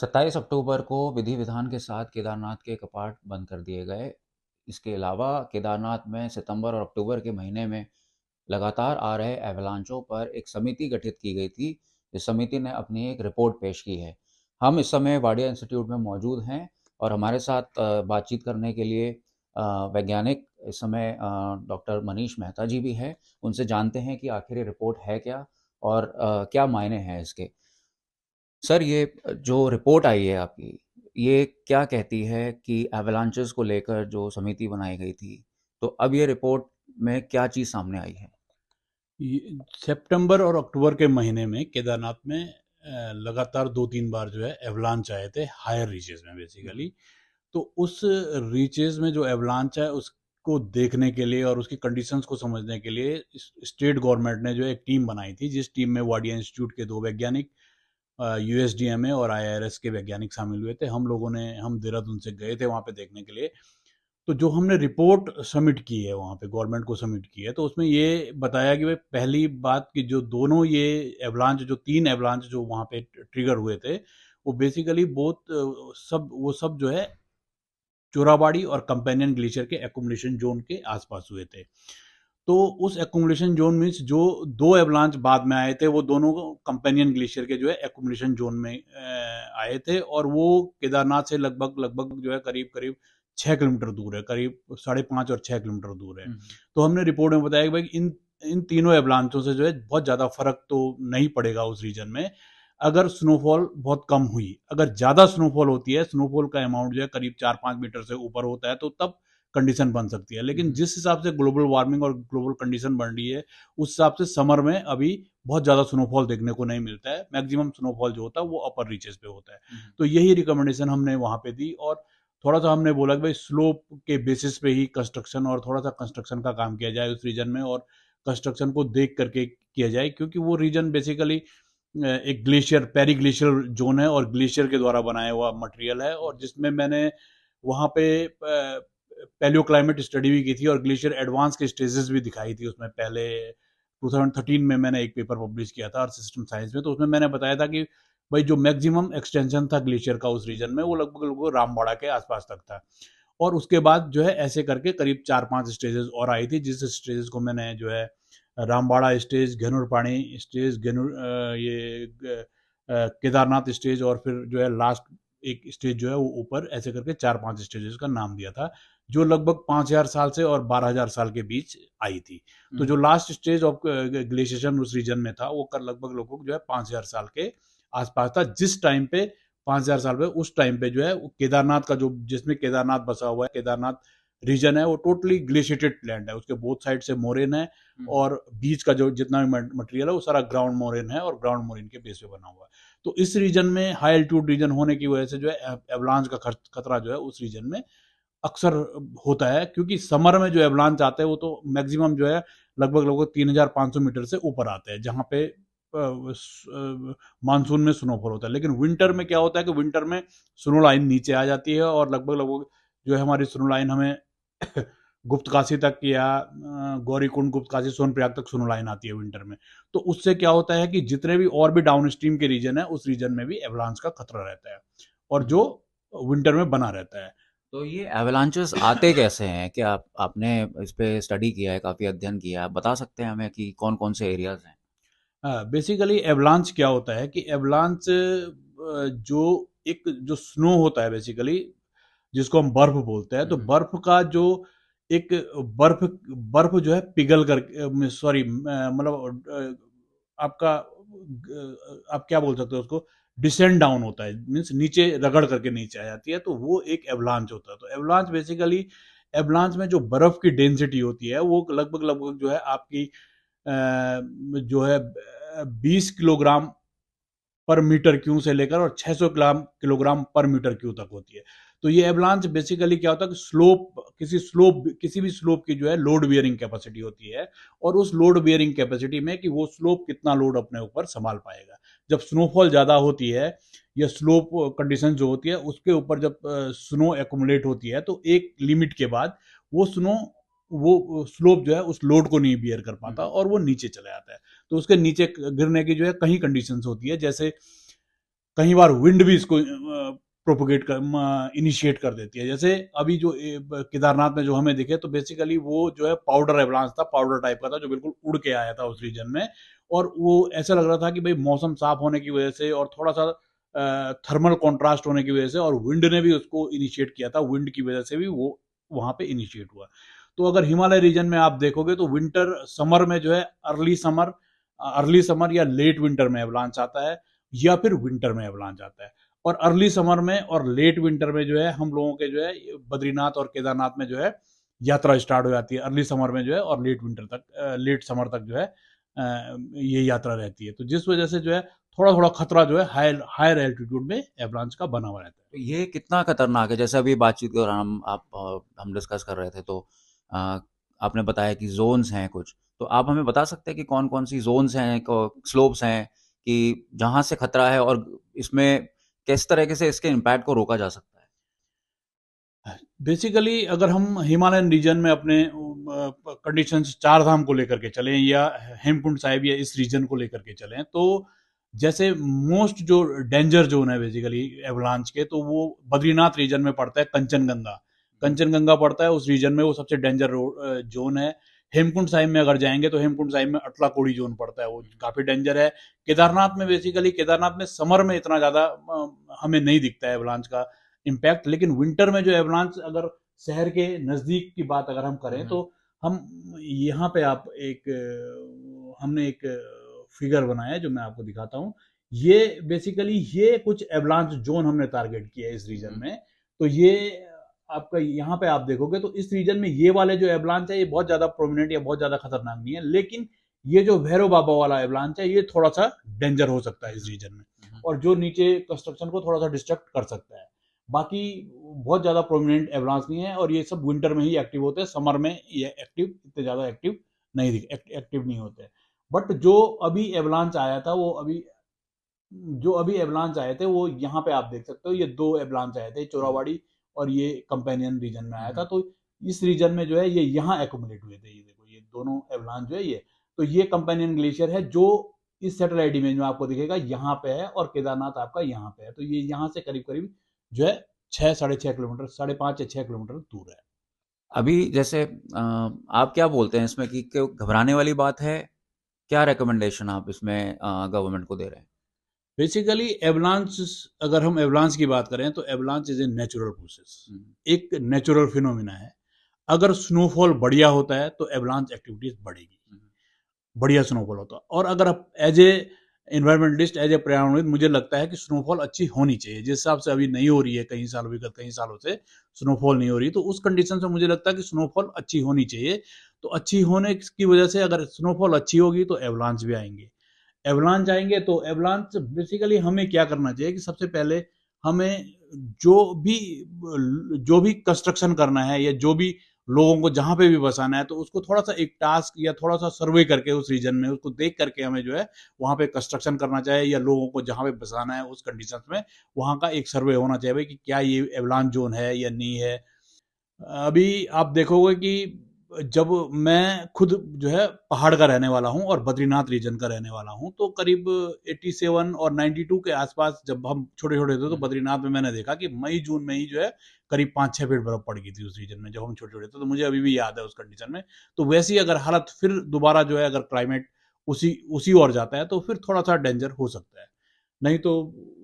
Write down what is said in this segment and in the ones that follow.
27 अक्टूबर को विधि विधान के साथ केदारनाथ के कपाट बंद कर दिए गए। इसके अलावा केदारनाथ में सितंबर और अक्टूबर के महीने में लगातार आ रहे एवलांचों पर एक समिति गठित की गई थी। इस समिति ने अपनी एक रिपोर्ट पेश की है। हम इस समय वाडिया इंस्टीट्यूट में मौजूद हैं और हमारे साथ बातचीत करने के लिए वैज्ञानिक इस समय डॉक्टर मनीष मेहता जी भी हैं। उनसे जानते हैं कि आखिर ये रिपोर्ट है क्या और क्या मायने हैं इसके। सर, ये जो रिपोर्ट आई है आपकी, ये क्या कहती है कि एवलांचेस को लेकर जो समिति बनाई गई थी, तो अब ये रिपोर्ट में क्या चीज़ सामने आई है? सितंबर और अक्टूबर के महीने में केदारनाथ में लगातार 2-3 बार जो है एवलांच आए थे हायर रीचेस में बेसिकली। तो उस रीचेस में जो एवलांच है उसको देखने के लिए और उसकी कंडीशंस को समझने के लिए स्टेट गवर्नमेंट ने जो है एक टीम बनाई थी, जिस टीम में वाडिया इंस्टीट्यूट के 2 वैज्ञानिक, यूएसडीएमए और आईआरएस के वैज्ञानिक शामिल हुए थे। हम देहरादून से गए थे वहाँ पे देखने के लिए। तो जो हमने रिपोर्ट सबमिट की है वहाँ पे गवर्नमेंट को सबमिट की है, तो उसमें ये बताया कि भाई पहली बात कि जो दोनों ये एवलांच, जो 3 एवलांच जो वहाँ पे ट्रिगर हुए थे, वो बेसिकली सब जो है चोराबाड़ी और कंपेनियन ग्लेशियर के एक्युमुलेशन जोन के आसपास हुए थे। तो उस एक्युमुलेशन जोन मीन्स जो 2 एवलांच बाद में आए थे, वो दोनों कंपेनियन ग्लेशियर के जो है एक्युमुलेशन जोन में आए थे, और वो केदारनाथ से लगभग लगभग जो है करीब करीब 6 किलोमीटर दूर है, करीब 5.5 और 6 किलोमीटर दूर है। हम्म। तो हमने रिपोर्ट में बताया कि भाई इन इन तीनों एवलांचों से जो है बहुत ज़्यादा फर्क तो नहीं पड़ेगा उस रीजन में, अगर स्नोफॉल बहुत कम हुई। अगर ज़्यादा स्नोफॉल होती है, स्नोफॉल का अमाउंट जो है करीब 4-5 मीटर से ऊपर होता है, तो तब कंडीशन बन सकती है। लेकिन हम्म। जिस हिसाब से ग्लोबल वार्मिंग और ग्लोबल कंडीशन बन रही है, उस हिसाब से समर में अभी बहुत ज़्यादा स्नोफॉल देखने को नहीं मिलता है। मैक्सिमम स्नोफॉल जो होता है वो अपर रीचेस पे होता है। हम्म। तो यही रिकमेंडेशन हमने वहाँ पे दी, और थोड़ा सा हमने बोला कि भाई स्लोप के बेसिस पे ही कंस्ट्रक्शन, और थोड़ा सा कंस्ट्रक्शन का काम किया जाए उस रीजन में, और कंस्ट्रक्शन को देख करके किया जाए, क्योंकि वो रीजन बेसिकली एक ग्लेशियर, पेरी ग्लेशियर जोन है और ग्लेशियर के द्वारा बनाया हुआ मटेरियल है, और जिसमें मैंने वहाँ पे पैलियो क्लाइमेट स्टडी भी की थी और ग्लेशियर एडवांस के स्टेजेस भी दिखाई थी उसमें। पहले 2013 में मैंने एक पेपर पब्लिश किया था अर्थ सिस्टम साइंस में, तो उसमें मैंने बताया था कि भाई जो मैक्सिमम एक्सटेंशन था ग्लेशियर का उस रीजन में, वो लगभग लगभग रामबाड़ा के आसपास तक था। और उसके बाद जो है ऐसे करके करीब 4-5 स्टेजेस और आई थी, जिस स्टेजेस को मैंने जो है रामबाड़ा स्टेज, घेनुर पानी स्टेज, केदारनाथ स्टेज, और फिर जो है लास्ट एक स्टेज जो है वो ऊपर, ऐसे करके 4-5 स्टेजेस का नाम दिया था, जो लगभग 5,000 साल से और 12,000 साल के बीच आई थी। तो जो हम्म। लास्ट स्टेज ऑफ ग्लेशिएशन उस रीजन में था, वो कर लगभग लगभग जो है 5,000 साल के आसपास था, जिस टाइम पे 5,000 साल पे, उस टाइम पे जो है केदारनाथ का जो, जिसमें केदारनाथ बसा हुआ है, केदारनाथ रीजन है, वो टोटली ग्लेशिएटेड लैंड है। उसके बोथ साइड से मोरेन है, हम्म। और बीच का जो जितना भी मटेरियल है वो सारा ग्राउंड मोरेन है, और ग्राउंड मोरेन के बेस पे बना हुआ है। तो इस रीजन में हाई एल्टीट्यूड रीजन होने की वजह से जो है एवलांच का खतरा जो है उस रीजन में अक्सर होता है, क्योंकि समर में जो एवलांच आते हैं वो तो मैक्सिमम जो है लगभग लगभग 3,500 मीटर से ऊपर आते हैं, जहाँ पे मानसून में स्नोफॉल होता है। लेकिन विंटर में क्या होता है कि विंटर में स्नो लाइन नीचे आ जाती है, और लगभग लगभग जो है हमारी स्नो लाइन हमें गुप्त काशी तक, या गौरीकुंड, गुप्त काशी, सोनप्रयाग तक स्नो लाइन आती है विंटर में। तो उससे क्या होता है कि जितने भी और भी डाउन स्ट्रीम के रीजन है, उस रीजन में भी एवलांच का खतरा रहता है, और हम्म। जो विंटर में बना रहता है। तो ये एवलांचेस आते कैसे हैं? क्या आपने इस पे स्टडी किया है, काफ़ी अध्ययन किया है? आप बता सकते हैं हमें कि कौन कौन से एरियाज हैं? हाँ, बेसिकली एवलांच क्या होता है कि एवलांच जो एक जो स्नो होता है बेसिकली, जिसको हम बर्फ बोलते हैं, तो हम्म। बर्फ का जो एक बर्फ बर्फ जो है पिघल कर, सॉरी मतलब आपका आप क्या बोल सकते हो उसको, डिसेंड डाउन होता है, मीन्स नीचे रगड़ करके नीचे आ जाती है, तो वो एक एवलांच होता है। तो एवलांच बेसिकली, एवलांच में जो बर्फ की डेंसिटी होती है वो लगभग लगभग जो है आपकी जो है 20 किलोग्राम पर मीटर क्यू से लेकर और 600 किलोग्राम पर मीटर क्यू तक होती है। तो ये एवलांच बेसिकली क्या होता है कि किसी भी स्लोप की जो है लोड बियरिंग कैपेसिटी होती है, और उस लोड बियरिंग कैपेसिटी में कि वो स्लोप कितना लोड अपने ऊपर संभाल पाएगा। जब स्नोफॉल ज़्यादा होती है, या स्लोप कंडीशन जो होती है उसके ऊपर जब स्नो एक्यूमुलेट होती है, तो एक लिमिट के बाद वो स्नो, वो स्लोप जो है उस लोड को नहीं बियर कर पाता, हम्म। और वो नीचे चला जाता है। तो उसके नीचे गिरने की जो है कई कंडीशंस होती है, जैसे कई बार विंड भी इसको प्रोपोगेट कर इनिशिएट कर देती है। जैसे अभी जो केदारनाथ में जो हमें दिखे, तो बेसिकली वो जो है पाउडर एवलांच था, पाउडर टाइप का था, जो बिल्कुल उड़ के आया था उस रीजन में। और वो ऐसा लग रहा था कि भाई मौसम साफ होने की वजह से और थोड़ा सा थर्मल कॉन्ट्रास्ट होने की वजह से, और विंड ने भी उसको इनिशिएट किया था, विंड की वजह से भी वो वहां पे इनिशिएट हुआ। तो अगर हिमालय रीजन में आप देखोगे तो विंटर समर में जो है अर्ली समर या लेट विंटर में एवलांच आता है, या फिर विंटर में एवलांच आता है। और अर्ली समर में और लेट विंटर में जो है हम लोगों के जो है बद्रीनाथ और केदारनाथ में जो है यात्रा स्टार्ट हो जाती है। अर्ली समर में जो है और लेट विंटर तक, लेट समर तक जो है ये यात्रा रहती है। तो जिस वजह से जो है थोड़ा थोड़ा खतरा जो है हायर एल्टीट्यूड में एवलांच का बना हुआ रहता है। तो ये कितना खतरनाक है? जैसे अभी बातचीत के दौरान हम डिस्कस कर रहे थे, तो अ, आपने बताया कि जोन्स हैं कुछ, तो आप हमें बता सकते हैं कि कौन कौन सी जोन्स हैं, स्लोप्स हैं, कि जहाँ से खतरा है, और इसमें किस तरीके से इसके इम्पैक्ट को रोका जा सकता है? बेसिकली अगर हम हिमालयन रीजन में अपने कंडीशंस चार धाम को लेकर के चलें, या हेमकुंड साहिब या इस रीजन को लेकर के चलें, तो जैसे मोस्ट जो डेंजर जोन है बेसिकली एवलांच के, तो वो बद्रीनाथ रीजन में पड़ता है। कंचनगंगा पड़ता है उस रीजन में, वो सबसे डेंजर जोन है। हेमकुंड साहिब में अगर जाएंगे तो हेमकुंड साहिब में अटलाकोड़ी जोन पड़ता है, वो काफी डेंजर है। केदारनाथ में बेसिकली, केदारनाथ में समर में इतना ज्यादा हमें नहीं दिखता है एवलांच का इम्पैक्ट, लेकिन विंटर में जो एवलांच, अगर शहर के नजदीक की बात अगर हम करें, तो हम यहाँ पे आप हमने एक फिगर बनाया है जो मैं आपको दिखाता हूँ। ये बेसिकली ये कुछ एवलांच जोन हमने टारगेट किया है इस रीजन में। तो ये आपका यहाँ पे आप देखोगे तो इस रीजन में ये वाले जो एवलांच है, ये बहुत ज्यादा प्रोमिनेंट या बहुत ज्यादा खतरनाक नहीं है, लेकिन ये जो भैरव बाबा वाला एवलांच है, ये थोड़ा सा डेंजर हो सकता है इस रीजन में, और जो नीचे कंस्ट्रक्शन को थोड़ा सा डिस्ट्रक्ट कर सकता है। बाकी बहुत ज्यादा प्रोमिनेंट एवलांच नहीं है, और ये सब विंटर में ही एक्टिव होते हैं। समर में ये इतने ज्यादा एक्टिव नहीं होते। बट जो अभी एवलांच आए थे वो यहाँ पे आप देख सकते हो, ये दो एवलांच आए थे, चोरावाड़ी और ये कंपेनियन रीजन में आया था। तो इस रीजन में जो है ये यहाँ एक्यूमुलेट हुए थे। ये देखो, ये दोनों एवलांच जो है ये, तो ये कंपेनियन ग्लेशियर है जो इस सैटेलाइट इमेज में आपको दिखेगा यहाँ पे है, और केदारनाथ आपका यहाँ पे है। तो ये यहाँ से करीब करीब जो है 6-6.5 किलोमीटर, 5.5 या 6 किलोमीटर दूर है। अभी जैसे आप क्या बोलते हैं इसमें, कि घबराने वाली बात है? क्या रिकमेंडेशन आप इसमें गवर्नमेंट को दे रहे हैं? बेसिकली एवलांच, अगर हम एवलांच की बात करें तो avalanche is a natural process, एक नेचुरल फिनोमिना है। अगर स्नोफॉल बढ़िया होता है तो एवलांच एक्टिविटीज बढ़ेगी, बढ़िया स्नोफॉल होता है। और अगर आप as a environmentalist, as a पर्यावरणविद, मुझे लगता है कि स्नोफॉल अच्छी होनी चाहिए। जिस हिसाब से अभी नहीं हो रही है, कई सालों से स्नोफॉल नहीं हो रही, तो उस कंडीशन से मुझे लगता है कि स्नोफॉल अच्छी होनी चाहिए। तो अच्छी होने की वजह से अगर स्नोफॉल अच्छी होगी तो एवलांच भी आएंगे। एवलांच आएंगे तो एवलांच बेसिकली हमें क्या करना चाहिए कि सबसे पहले हमें जो भी जो भी कंस्ट्रक्शन करना है, या जो भी लोगों को जहां पे भी बसाना है, तो उसको थोड़ा सा एक टास्क या थोड़ा सा सर्वे करके उस रीजन में उसको देख करके हमें जो है वहां पे कंस्ट्रक्शन करना चाहिए, या लोगों को जहां पे बसाना है उस कंडीशन में वहां का एक सर्वे होना चाहिए कि क्या ये एवलांच जोन है या नहीं है। अभी आप देखोगे कि जब मैं खुद जो है पहाड़ का रहने वाला हूँ और बद्रीनाथ रीजन का रहने वाला हूँ, तो करीब 87 और 92 के आसपास जब हम छोटे छोटे थे, तो बद्रीनाथ में मैंने देखा कि मई जून में ही जो है करीब 5-6 फीट बर्फ पड़ गई थी उस रीजन में, जब हम छोटे छोटे थे। तो मुझे अभी भी याद है उस कंडीशन में। तो वैसी अगर हालत फिर दोबारा जो है, अगर क्लाइमेट उसी उसी ओर जाता है, तो फिर थोड़ा सा डेंजर हो सकता है। नहीं तो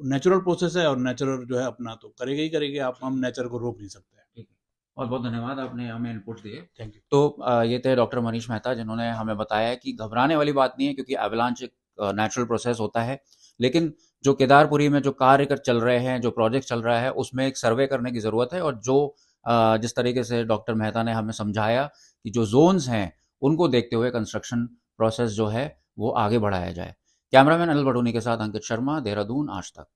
नेचुरल प्रोसेस है, और नेचुरल जो है अपना तो करेगा ही करेगा, आप हम नेचर को रोक नहीं सकते। ठीक है, बहुत बहुत धन्यवाद, आपने हमें इनपुट दिए। Thank you. तो ये थे डॉक्टर मनीष मेहता, जिन्होंने हमें बताया कि घबराने वाली बात नहीं है, क्योंकि एवलांच एक नेचुरल प्रोसेस होता है। लेकिन जो केदारपुरी में जो कार्य चल रहे हैं, जो प्रोजेक्ट चल रहा है, उसमें एक सर्वे करने की ज़रूरत है। और जो जिस तरीके से डॉक्टर मेहता ने हमें समझाया कि जो जोन्स हैं, उनको देखते हुए कंस्ट्रक्शन प्रोसेस जो है वो आगे बढ़ाया जाए। कैमरामैन अनिल बडोनी के साथ अंकित शर्मा, देहरादून, आज तक।